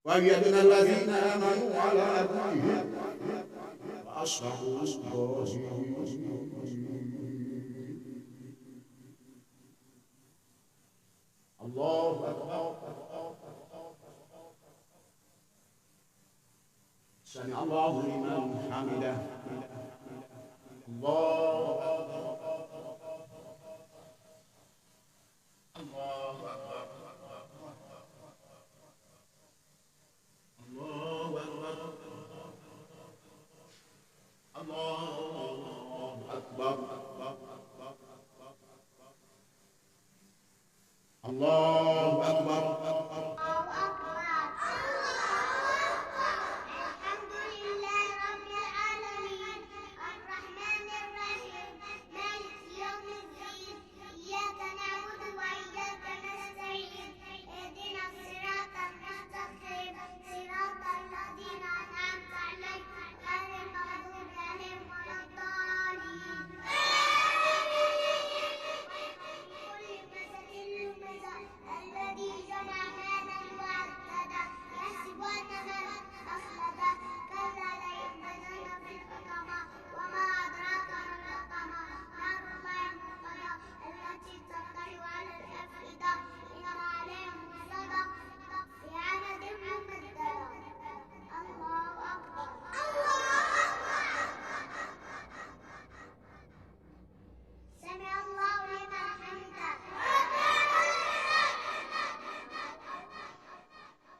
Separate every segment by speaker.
Speaker 1: وَيَدْنَا الَّذِينَ آمَنُوا عَلَى رَبِّهِمْ وَأَصْبَحُوا ظَاهِرِينَ. الله أكبر. سمع الله لمن حمده. الله أكبر. الله أكبر. الله أكبر. الله أكبر. الله أكبر.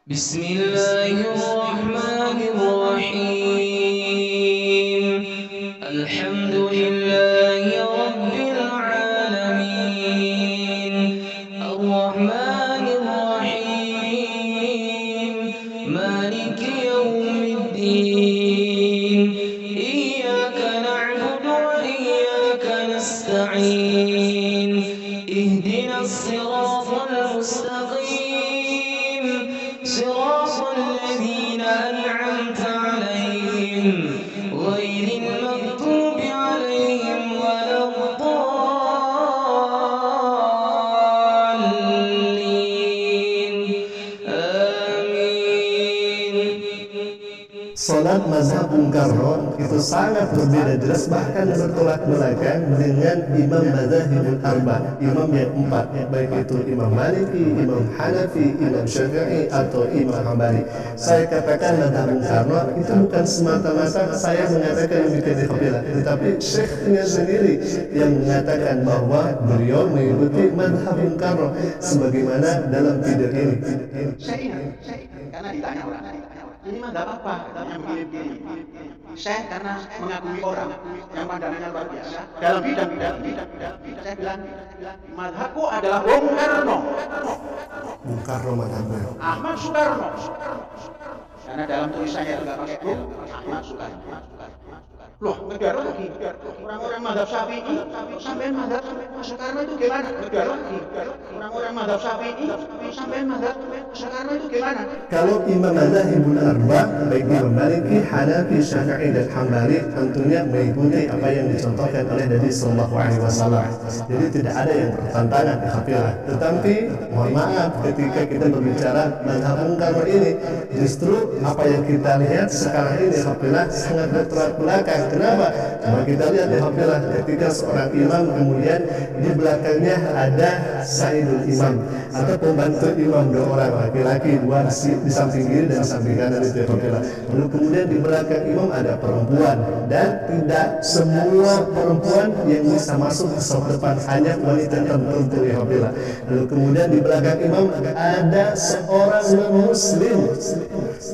Speaker 2: بسم الله الرحمن الرحيم. الحمد لله رب العالمين. الرحمن الرحيم. مالك يوم الدين. إياك نعبد وإياك نستعين. اهدنا الصراط المستقيم، صراط الذين أنعمت عليهم غير المغضوب عليهم ولا الضالين. آمين.
Speaker 3: Salat mazhab Bung Karno itu sangat berbeda jelas, bahkan bertolak belakang dengan imam mazhabul arba, imam yang empat, baik itu Imam Maliki, Imam Hanafi, Imam Syafi'i atau Imam Hambali. Saya katakan mazhab Bung Karno itu bukan semata-mata saya mengatakan demikian di kabilah, tetapi syekhnya sendiri yang mengatakan bahwa beliau mengikuti mazhab Bung Karno sebagaimana dalam video ini.
Speaker 4: Saya ingat, karena ditanya orang, ini mah gak apa-apa, katanya begini. Saya karena mengakui orang yang pandangannya luar biasa dalam bidang. Saya bilang, madhabku adalah Bung Karno.
Speaker 3: Bung Karno madhabnya.
Speaker 4: Ahmad Soekarno. Karena dalam tulisannya juga pakai Bung Ahmad Soekarno. Loh, negara lagi. Orang-orang madhab Syafi'i sampai madhab Soekarno itu gimana? Negara lagi. Orang-orang madhab Syafi'i sampai madhab Soekarno itu gimana?
Speaker 3: Kalau imam mazhabul arba, baik Imam Maliki, Hanafi, Syafi'i dan Hambali, tentunya mengikuti apa yang dicontohkan oleh Nabi Sallallahu Alaihi Wasallam. Jadi tidak ada yang bertentangan di kafilah. Tetapi mohon maaf, ketika kita berbicara mazhab Bung Karno ini, justru apa yang kita lihat sekarang ini kafilah sangat bertolak belakang. Kenapa? Coba kita lihat di kafilah ketika seorang imam kemudian di belakangnya ada sayyidul imam atau pembantu imam, dua orang laki-laki, dua di samping kiri dan samping kanan itu kafilah. Lalu kemudian di belakang imam ada perempuan, dan tidak semua perempuan yang bisa masuk ke saf depan, hanya wanita tertentu ya kafilah. Lalu kemudian di belakang imam ada seorang non-muslim.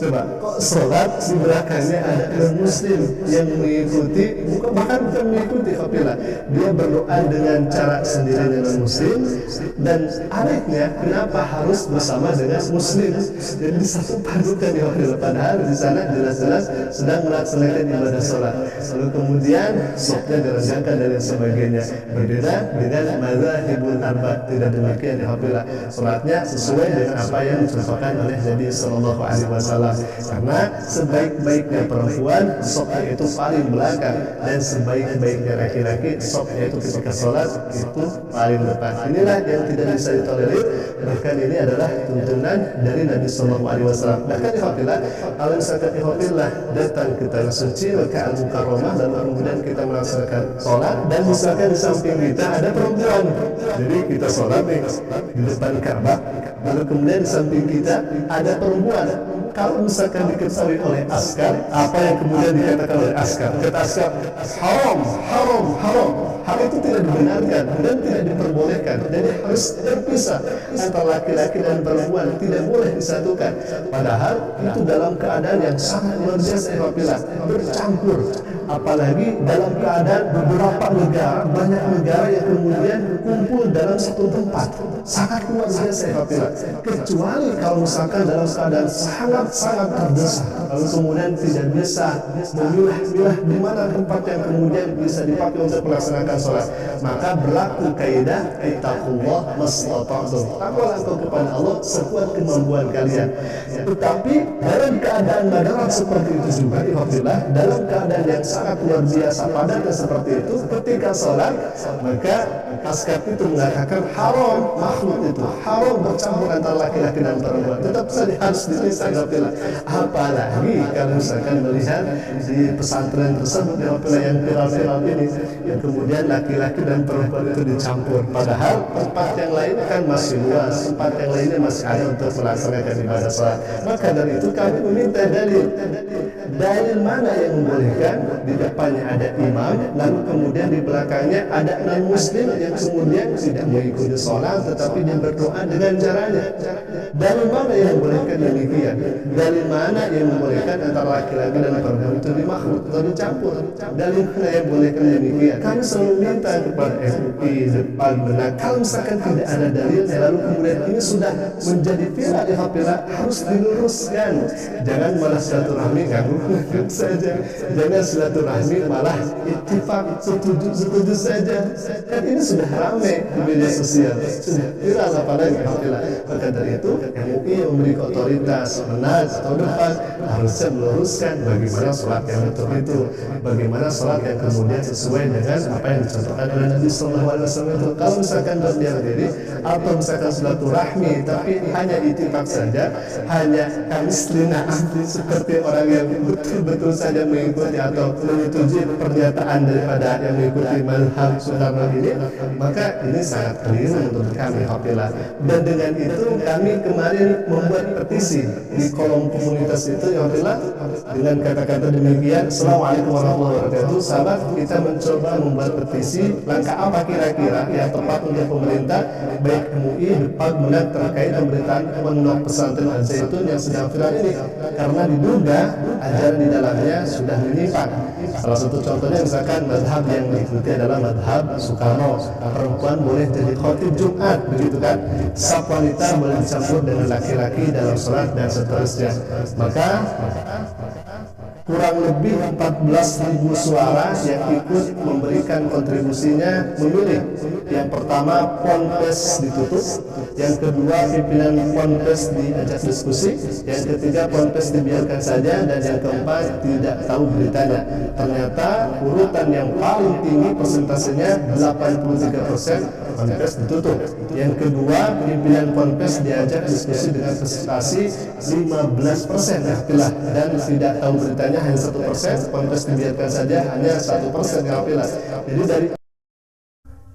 Speaker 3: Coba kok sholat di belakangnya ada non-muslim yang mengikuti, bahkan bukan mengikuti kafilah, dia berdoa dengan cara sendirinya non-muslim, dan anehnya kenapa harus bersama dengan muslim. Jadi di satu padukan ya kafilah, padahal di sana jelas-jelas sedang melaksanakan ibadah sholat. Lalu kemudian safnya direndahkan dan lain sebagainya. Berbeda dengan mazhabul arba, tidak demikian ya kafilah. Sholatnya sesuai dengan apa yang dicontohkan oleh Nabi Sallallahu Alaihi Wasallam. Wasallam. Karena sebaik-baiknya perempuan safnya itu paling belakang, dan sebaik-baiknya laki-laki safnya itu ketika sholat itu paling depan. Inilah yang tidak bisa ditolerir. Bahkan ini adalah tuntunan dari Nabi Sallallahu Alaihi Wasallam. Bahkan ikhwatillah, kalau misalkan ikhwatillah datang ke tanah suci Makkah Al-Mukarramah, lalu kemudian kita melaksanakan sholat, dan misalkan di samping kita ada perempuan, jadi kita sholat di depan Ka'bah, lalu kemudian di samping kita ada perempuan. Kalau misalkan diketahui oleh askar, apa yang kemudian dikatakan oleh askar? Kata askar, haram, haram, haram. Hal itu tidak dibenarkan dan tidak diperbolehkan. Jadi harus terpisah antara laki-laki dan perempuan, tidak boleh disatukan. Padahal itu dalam keadaan yang sangat luar biasa, apabila bercampur. Apalagi dalam keadaan beberapa negara, banyak negara yang kemudian kumpul dalam satu tempat, sangat luar biasa, apabila kecuali kalau misalkan dalam keadaan sangat terdesak, lalu kemudian tidak bisa memilah-milah di mana tempat yang kemudian bisa dipakai untuk melaksanakan sholat, maka berlaku kaidah ittaqullah mastata'tum. Takwalah engkau kepada Allah sekuat kemampuan kalian. Tetapi dalam keadaan darurat seperti itu juga, alhamdulillah, dalam keadaan yang sangat luar biasa padatnya seperti itu, ketika sholat, maka askar itu mengatakan haram, makhluk itu haram bercampur antara laki-laki dan perempuan. Tetap saja harus dipisah, alhamdulillah. Apalagi kalau misalkan melihat di pesantren tersebut, alhamdulillah, yang viral-viral ini, yang kemudian laki-laki dan perempuan itu dicampur. Padahal tempat yang lainnya kan masih luas, tempat yang lainnya masih ada untuk melaksanakan ibadah sholat. Maka dari itu kami meminta dalil mana yang membolehkan di depannya ada imam, lalu kemudian di belakangnya ada non-muslim yang kemudian tidak mengikuti sholat, tetapi dia berdoa dengan caranya. Dalil mana yang membolehkan demikian? Dalil mana yang membolehkan antara laki-laki dan perempuan itu dimakhluk atau dicampur? Dalil mana yang membolehkan demikian? Kami selalu minta kepada MUI, depan benar, kalau misalkan tidak ada dalilnya, lalu kemudian ini sudah menjadi viral, alhamdulillah, harus diluruskan. Jangan malah silaturahmi ganggu saja, jangan silaturahmi malah ittifaq, setuju saja. Kan ini sudah ramai di media sosial, sudah viral, apalagi alhamdulillah. Maka dari itu MUI yang memiliki otoritas benar atau depan harusnya meluruskan bagaimana sholat yang betul itu, bagaimana sholat yang kemudian sesuai dengan apa yang dicontohkan oleh Nabi Sallallahu Alaihi Wasallam itu. Kalau misalkan berdiam diri atau misalkan silaturahmi tapi hanya ittifaq saja, hanya kamislina seperti orang yang betul-betul saja mengikuti atau menyetujui pernyataan daripada yang mengikuti mazhab Soekarno ini, maka ini sangat keliru menurut kami, alhamdulillah. Dan dengan itu kami kemarin membuat petisi di kolom komunitas itu, alhamdulillah, dengan kata-kata demikian, Assalamualaikum warahmatullahi wabarakatuh. Sahabat, kita mencoba membuat petisi. Langkah apa kira-kira yang tepat untuk pemerintah, baik MUI, depan benar terkait pemberitaan pondok pesantren Al-Zaitun yang sedang viral ini, karena diduga ajaran di dalamnya sudah menyimpang. Salah satu contohnya misalkan mazhab yang diikuti adalah mazhab Soekarno, perempuan boleh jadi khotib Jumat, begitu kan? Saf wanita boleh dicampur dengan laki-laki dalam sholat dan seterusnya. Maka kurang lebih 14.000 suara yang ikut memberikan kontribusinya memilih. Yang pertama, Ponpes ditutup, yang kedua pimpinan Ponpes diajak diskusi, yang ketiga Ponpes dibiarkan saja, dan yang keempat tidak tahu beritanya. Ternyata urutan yang paling tinggi persentasenya 83%, Ponpes ditutup. Yang kedua, pimpinan Ponpes diajak diskusi dengan presentasi 15%, dan tidak tahu beritanya hanya 1%, Ponpes dibiarkan saja hanya 1%, alhamdulillah. Jadi dari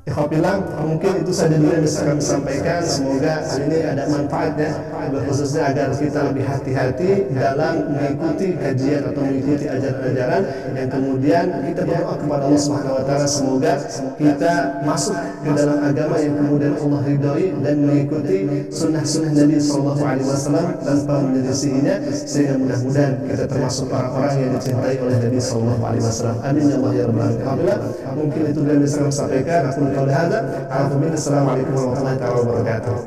Speaker 3: alhamdulillah, mungkin itu saja dulu yang bisa kami sampaikan. Semoga ini ada manfaatnya, khususnya agar kita lebih hati-hati dalam mengikuti kajian atau mengikuti ajaran-ajaran yang kemudian kita berdoa kepada Allah Subhanahu wa taala, semoga kita masuk ke dalam agama yang kemudian Allah ridhoi dan mengikuti sunnah-sunnah Nabi Sallallahu Alaihi Wasallam tanpa menyelisihinya, sehingga mudah-mudahan kita termasuk orang-orang yang dicintai oleh Nabi Sallallahu Alaihi Wasallam. Amin ya Allah ya rabbal alamin. Alhamdulillah, mungkin itu yang bisa kami sampaikan. Aku Assalamualaikum warahmatullahi wabarakatuh.